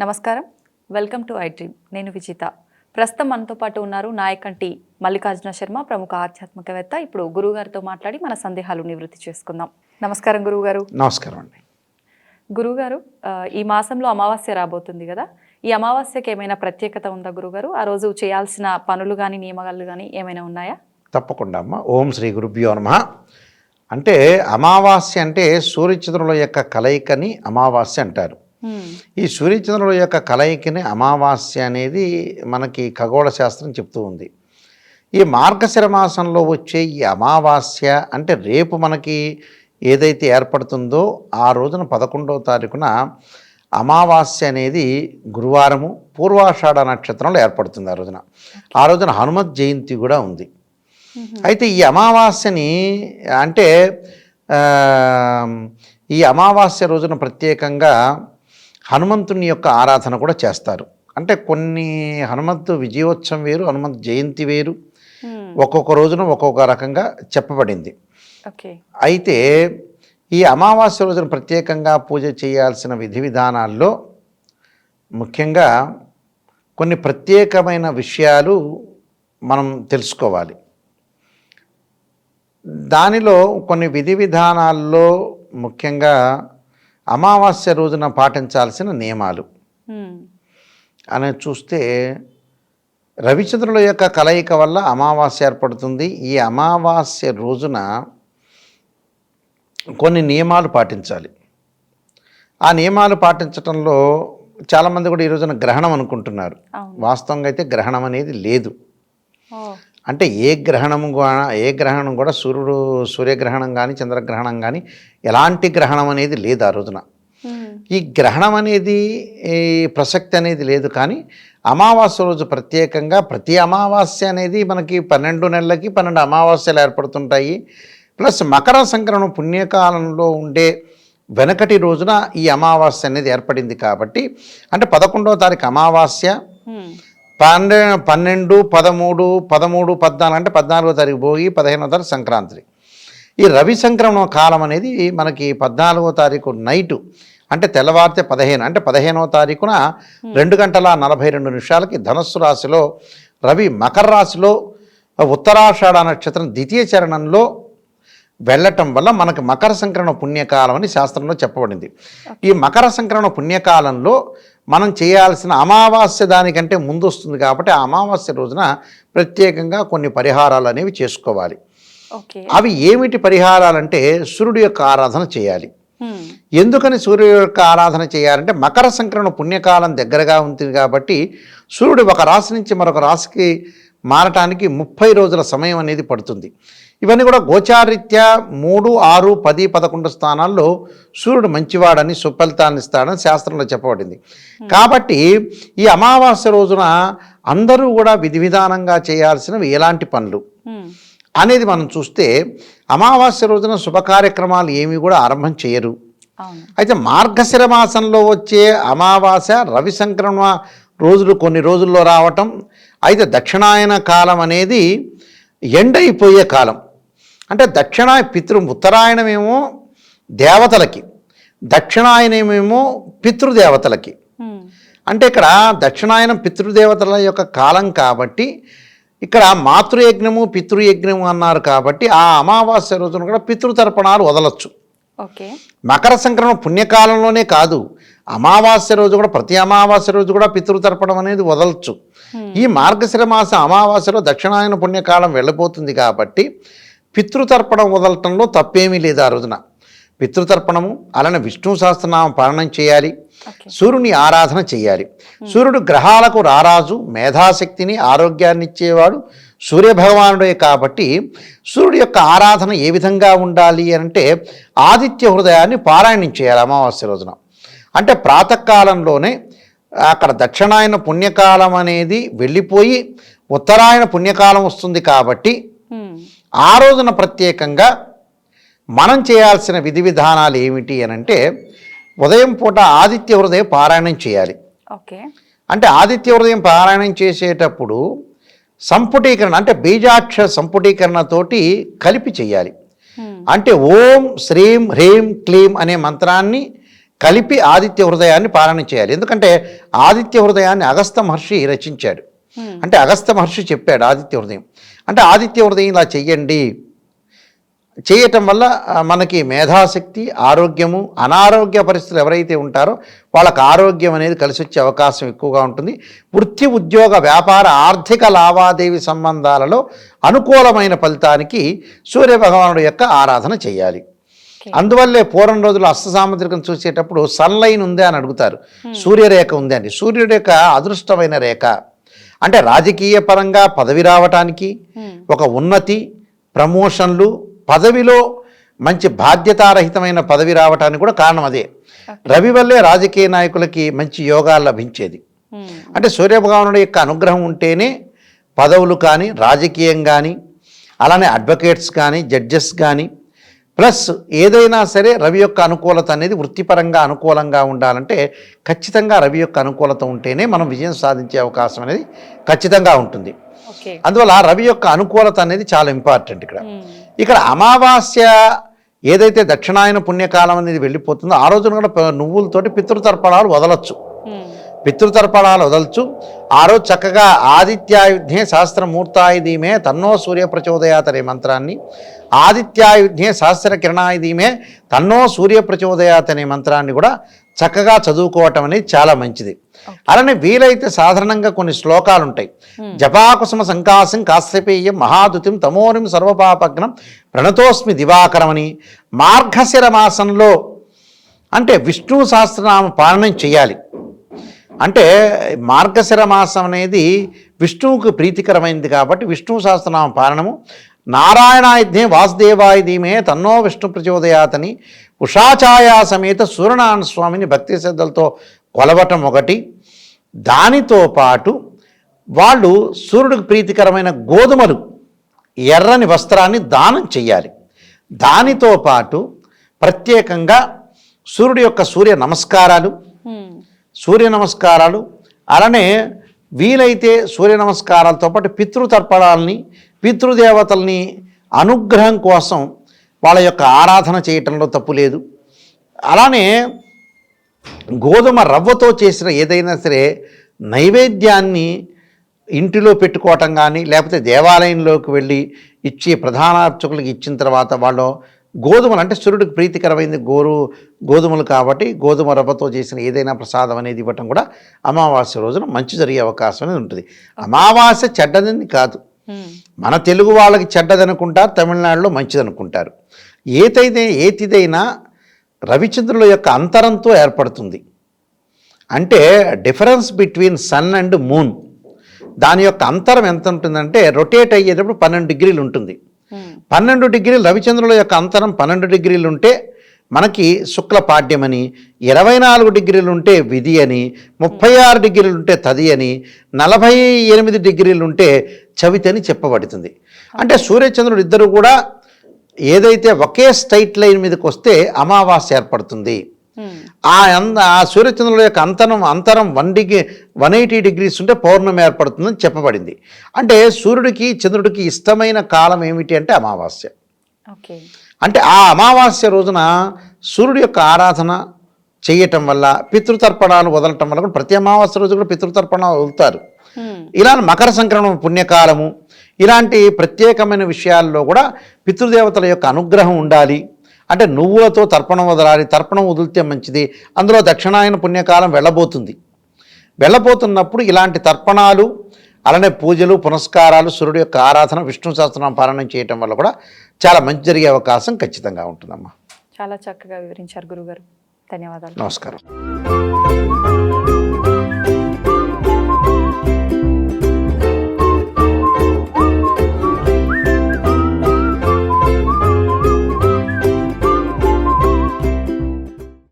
నమస్కారం, welcome to I dream. నేను విజిత. ప్రస్తుతం మనతో పాటు ఉన్నారు నాయకంటి మల్లికార్జున శర్మ, ప్రముఖ ఆధ్యాత్మికవేత్త. ఇప్పుడు గురువుగారితో మాట్లాడి మన సందేహాలు నివృత్తి చేసుకుందాం. నమస్కారం గురువుగారు. నమస్కారం అండి. గురువుగారు, ఈ మాసంలో అమావాస్య రాబోతుంది కదా, ఈ అమావాస్యకి ఏమైనా ప్రత్యేకత ఉందా గురువుగారు? ఆ రోజు చేయాల్సిన పనులు కానీ నియమాలు కానీ ఏమైనా ఉన్నాయా? తప్పకుండా అమ్మ. ఓం శ్రీ గురుభ్యో నమః. అంటే అమావాస్య అంటే సూర్యచంద్రుల యొక్క కలయికని అమావాస్య అంటారు. ఈ సూర్యచంద్రుల యొక్క కలయికని అమావాస్య అనేది మనకి ఖగోళ శాస్త్రం చెప్తూ ఉంది. ఈ మార్గశిర మాసంలో వచ్చే ఈ అమావాస్య అంటే రేపు మనకి ఏదైతే ఏర్పడుతుందో ఆ రోజున 11వ తారీఖున అమావాస్య అనేది గురువారము పూర్వాషాఢ నక్షత్రంలో ఏర్పడుతుంది. ఆ రోజున హనుమత్ జయంతి కూడా ఉంది. అయితే ఈ అమావాస్యని అంటే ఈ అమావాస్య రోజున ప్రత్యేకంగా హనుమంతుని యొక్క ఆరాధన కూడా చేస్తారు. అంటే కొన్ని హనుమంతు విజయోత్సవం వేరు, హనుమంతు జయంతి వేరు, ఒక్కొక్క రోజున ఒక్కొక్క రకంగా చెప్పబడింది. అయితే ఈ అమావాస్య రోజున ప్రత్యేకంగా పూజ చేయాల్సిన విధి విధానాల్లో ముఖ్యంగా కొన్ని ప్రత్యేకమైన విషయాలు మనం తెలుసుకోవాలి. దానిలో కొన్ని విధి విధానాల్లో ముఖ్యంగా అమావాస్య రోజున పాటించాల్సిన నియమాలు అనేది చూస్తే, రవిచంద్రుల యొక్క కలయిక వల్ల అమావాస్య ఏర్పడుతుంది. ఈ అమావాస్య రోజున కొన్ని నియమాలు పాటించాలి. ఆ నియమాలు పాటించడంలో చాలామంది కూడా ఈ రోజున గ్రహణం అనుకుంటున్నారు. వాస్తవంగా అయితే గ్రహణం అనేది లేదు. అంటే ఏ గ్రహణం కూడా సూర్యగ్రహణం కానీ చంద్రగ్రహణం కానీ ఎలాంటి గ్రహణం అనేది లేదు ఆ రోజున. ఈ గ్రహణం అనేది ప్రసక్తి అనేది లేదు. కానీ అమావాస్య రోజు ప్రత్యేకంగా ప్రతి అమావాస్య అనేది మనకి 12 నెలలకి 12 అమావాస్యలు ఏర్పడుతుంటాయి. ప్లస్ మకర సంక్రమణ పుణ్యకాలంలో ఉండే వెనకటి రోజున ఈ అమావాస్య అనేది ఏర్పడింది. కాబట్టి అంటే 11వ తారీఖు అమావాస్య, 12, 13, 14 అంటే 14వ తారీఖు భోగి, 15వ తారీఖు సంక్రాంతి. ఈ రవి సంక్రమణ కాలం అనేది మనకి 14వ తారీఖు నైటు అంటే తెల్లవారితే 15 అంటే 15వ తారీఖున 2:42 ధనస్సు రాశిలో రవి మకర రాశిలో ఉత్తరాషాఢ నక్షత్రం ద్వితీయ చరణంలో వెళ్ళటం వల్ల మనకి మకర సంక్రమణ పుణ్యకాలం అని శాస్త్రంలో చెప్పబడింది. ఈ మకర సంక్రమణ పుణ్యకాలంలో మనం చేయాల్సిన అమావాస్య దానికంటే ముందు వస్తుంది. కాబట్టి ఆ అమావాస్య రోజున ప్రత్యేకంగా కొన్ని పరిహారాలు అనేవి చేసుకోవాలి. అవి ఏమిటి పరిహారాలంటే, సూర్యుడి యొక్క ఆరాధన చేయాలి. ఎందుకని సూర్యుడి యొక్క ఆరాధన చేయాలంటే, మకర సంక్రమణ పుణ్యకాలం దగ్గరగా ఉంటుంది కాబట్టి సూర్యుడు ఒక రాశి నుంచి మరొక రాశికి మారటానికి 30 రోజుల సమయం అనేది పడుతుంది. ఇవన్నీ కూడా గోచారీత్యా 3, 6, 10, 11 స్థానాల్లో సూర్యుడు మంచివాడని సుఫలితాన్ని ఇస్తాడని శాస్త్రంలో చెప్పబడింది. కాబట్టి ఈ అమావాస్య రోజున అందరూ కూడా విధి విధానంగా చేయాల్సినవి ఎలాంటి పనులు అనేది మనం చూస్తే, అమావాస్య రోజున శుభ కార్యక్రమాలు ఏమీ కూడా ఆరంభం చేయరు. అయితే మార్గశిర మాసంలో వచ్చే అమావాస్య రవి సంక్రమణ రోజులు కొన్ని రోజుల్లో రావటం. అయితే దక్షిణాయన కాలం అనేది ఎండ్ అయిపోయే కాలం. అంటే ఉత్తరాయణమేమో దేవతలకి, దక్షిణాయనమేమో పితృదేవతలకి. అంటే ఇక్కడ దక్షిణాయనం పితృదేవతల యొక్క కాలం కాబట్టి ఇక్కడ మాతృయజ్ఞము పితృయజ్ఞము అన్నారు. కాబట్టి ఆ అమావాస్య రోజున కూడా పితృతర్పణాలు వదలొచ్చు. మకర సంక్రమణ పుణ్యకాలంలోనే కాదు, అమావాస్య రోజు కూడా ప్రతి అమావాస్య రోజు కూడా పితృతర్పణం అనేది వదలచ్చు. ఈ మార్గశిర మాస అమావాస్యలో దక్షిణాయన పుణ్యకాలం వెళ్ళిపోతుంది కాబట్టి పితృతర్పణం వదలటంలో తప్పేమీ లేదు. ఆ రోజున పితృతర్పణము, అలానే విష్ణు సహస్రనామం పారాయణం చేయాలి, సూర్యుని ఆరాధన చేయాలి. సూర్యుడు గ్రహాలకు రారాజు, మేధాశక్తిని ఆరోగ్యాన్ని ఇచ్చేవాడు సూర్యభగవానుడే. కాబట్టి సూర్యుడి యొక్క ఆరాధన ఏ విధంగా ఉండాలి అంటే, ఆదిత్య హృదయాన్ని పారాయణం చేయాలి అమావాస్య రోజున. అంటే ప్రాతకాలంలోనే అక్కడ దక్షిణాయన పుణ్యకాలం అనేది వెళ్ళిపోయి ఉత్తరాయణ పుణ్యకాలం వస్తుంది. కాబట్టి ఆ రోజున ప్రత్యేకంగా మనం చేయాల్సిన విధి విధానాలు ఏమిటి అనంటే, ఉదయం పూట ఆదిత్య హృదయం పారాయణం చేయాలి. అంటే ఆదిత్య హృదయం పారాయణం చేసేటప్పుడు సంపుటీకరణ అంటే బీజాక్షర సంపుటీకరణతోటి కలిపి చేయాలి. అంటే ఓం శ్రీం హ్రీం క్లీం అనే మంత్రాన్ని కలిపి ఆదిత్య హృదయాన్ని పారాయణ చేయాలి. ఎందుకంటే ఆదిత్య హృదయాన్ని అగస్త్య మహర్షి రచించాడు. అంటే అగస్త్య మహర్షి చెప్పాడు ఆదిత్య హృదయం. అంటే ఆదిత్య హృదయం ఇలా చెయ్యండి, చేయటం వల్ల మనకి మేధాశక్తి, ఆరోగ్యము, అనారోగ్య పరిస్థితులు ఎవరైతే ఉంటారో వాళ్ళకి ఆరోగ్యం అనేది కలిసి వచ్చే అవకాశం ఎక్కువగా ఉంటుంది. వృత్తి, ఉద్యోగ, వ్యాపార, ఆర్థిక లావాదేవీ సంబంధాలలో అనుకూలమైన ఫలితానికి సూర్యభగవానుడు యొక్క ఆరాధన చేయాలి. అందువల్లే పూర్వం రోజులు అష్టసాముద్రికం చూసేటప్పుడు సన్లైన్ ఉందే అని అడుగుతారు. సూర్యరేఖ ఉంది అండి. సూర్యురేఖ అదృష్టమైన రేఖ. అంటే రాజకీయ పరంగా పదవి రావటానికి, ఒక ఉన్నతి, ప్రమోషన్లు, పదవిలో మంచి బాధ్యతారహితమైన పదవి రావటానికి కూడా కారణం అదే. రవి వల్లే రాజకీయ నాయకులకి మంచి యోగాలు లభించేది. అంటే సూర్యభగవానుడి యొక్క అనుగ్రహం ఉంటేనే పదవులు కానీ, రాజకీయం కానీ, అలానే అడ్వకేట్స్ కానీ, జడ్జెస్ కానీ, ప్లస్ ఏదైనా సరే రవి యొక్క అనుకూలత అనేది వృత్తిపరంగా అనుకూలంగా ఉండాలంటే ఖచ్చితంగా రవి యొక్క అనుకూలత ఉంటేనే మనం విజయం సాధించే అవకాశం అనేది ఖచ్చితంగా ఉంటుంది. అందువల్ల రవి యొక్క అనుకూలత అనేది చాలా ఇంపార్టెంట్. ఇక్కడ అమావాస్య ఏదైతే దక్షిణాయన పుణ్యకాలం అనేది వెళ్ళిపోతుందో ఆ రోజున కూడా నువ్వులతోటి పితృతర్పణాలు వదలొచ్చు. పితృతర్పణాలు వదలచ్చు. ఆ రోజు చక్కగా ఆదిత్యాయుధ్నే సహస్రమూర్తాయ ధీమే తన్నో సూర్య ప్రచోదయాత్ అనే మంత్రాన్ని, ఆదిత్యాయుధ్నే సహస్ర కిరణాయ ధీమే తన్నో సూర్య ప్రచోదయాత్ అనే మంత్రాన్ని కూడా చక్కగా చదువుకోవటం అనేది చాలా మంచిది. అలానే వీలైతే సాధారణంగా కొన్ని శ్లోకాలు ఉంటాయి. జపాకుసుమ సంకాసం కాశ్యపేయం మహాదుతిం తమోనిం సర్వపాపగ్నం ప్రణతోస్మి దివాకరం అని మార్గశిర మాసంలో అంటే విష్ణు సహస్రనామ పారాయణం చేయాలి. అంటే మార్గశిర మాసం అనేది విష్ణువుకు ప్రీతికరమైనది కాబట్టి విష్ణు సహస్రనామ పారాయణము, నారాయణాయుధ్నే వాసుదేవాయ ధీమే తన్నో విష్ణు ప్రచోదయాతని ఉషాఛాయా సమేత సూర్యనారాయణ స్వామిని భక్తి శ్రద్ధలతో కొలవటం ఒకటి. దానితో పాటు వాళ్ళు సూర్యుడికి ప్రీతికరమైన గోధుమలు, ఎర్రని వస్త్రాన్ని దానం చెయ్యాలి. దానితో పాటు ప్రత్యేకంగా సూర్యుడి యొక్క సూర్య నమస్కారాలు అలానే వీలైతే సూర్య నమస్కారాలతో పాటు పితృతర్పణాలని, పితృదేవతల్ని అనుగ్రహం కోసం వాళ్ళ యొక్క ఆరాధన చేయటంలో తప్పు లేదు. అలానే గోధుమ రవ్వతో చేసిన ఏదైనా సరే నైవేద్యాన్ని ఇంటిలో పెట్టుకోవటం కానీ, లేకపోతే దేవాలయంలోకి వెళ్ళి ఇచ్చి ప్రధాన అర్చకులకు ఇచ్చిన తర్వాత వాళ్ళు గోధుమలు అంటే సూర్యుడికి ప్రీతికరమైనది గోధుమలు కాబట్టి గోధుమ రవ్వతో చేసిన ఏదైనా ప్రసాదం అనేది ఇవ్వటం కూడా అమావాస్య రోజున మంచి జరిగే అవకాశం అనేది ఉంటుంది. అమావాస్య చెడ్డదని కాదు, మన తెలుగు వాళ్ళకి చెడ్డదనుకుంటారు, తమిళనాడులో మంచిదనుకుంటారు. ఏతిదైనా రవిచంద్రుల యొక్క అంతరంతో ఏర్పడుతుంది. అంటే difference between sun and moon, దాని యొక్క అంతరం ఎంత ఉంటుందంటే రొటేట్ అయ్యేటప్పుడు 12 డిగ్రీలు ఉంటుంది. 12 డిగ్రీలు రవిచంద్రుల యొక్క అంతరం 12 డిగ్రీలు ఉంటే మనకి శుక్ల పాడ్యమని, 24 డిగ్రీలు ఉంటే విధి అని, 36 డిగ్రీలు ఉంటే తది అని, 48 డిగ్రీలు ఉంటే చవితి అని చెప్పబడుతుంది. అంటే సూర్యచంద్రుడు ఇద్దరు కూడా ఏదైతే ఒకే స్ట్రైట్ లైన్ మీదకి వస్తే అమావాస్య ఏర్పడుతుంది. ఆ సూర్యచంద్రుల యొక్క అంతరం 180 డిగ్రీస్ ఉంటే పౌర్ణమి ఏర్పడుతుందని చెప్పబడింది. అంటే సూర్యుడికి చంద్రుడికి ఇష్టమైన కాలం ఏమిటి అంటే అమావాస్య. అంటే ఆ అమావాస్య రోజున సూర్యుడి యొక్క ఆరాధన చేయటం వల్ల, పితృతర్పణాలు వదలటం వల్ల కూడా ప్రతి అమావాస్య రోజు కూడా పితృతర్పణాలు వదులుతారు. ఇలా మకర సంక్రమణ పుణ్యకాలము ఇలాంటి ప్రత్యేకమైన విషయాల్లో కూడా పితృదేవతల యొక్క అనుగ్రహం ఉండాలి. అంటే నువ్వులతో తర్పణం వదలాలి, తర్పణం వదిలితే మంచిది. అందులో దక్షిణాయన పుణ్యకాలం వెళ్ళబోతున్నప్పుడు ఇలాంటి తర్పణాలు అలానే పూజలు పునస్కారాలు, సూర్యుడి యొక్క ఆరాధన, విష్ణు సహస్రనామ పారాయణం చేయటం వల్ల కూడా చాలా మంచి జరిగే అవకాశం ఖచ్చితంగా ఉంటుందమ్మా. చాలా చక్కగా వివరించారు గురుగారు. ధన్యవాదాలు. నమస్కారం.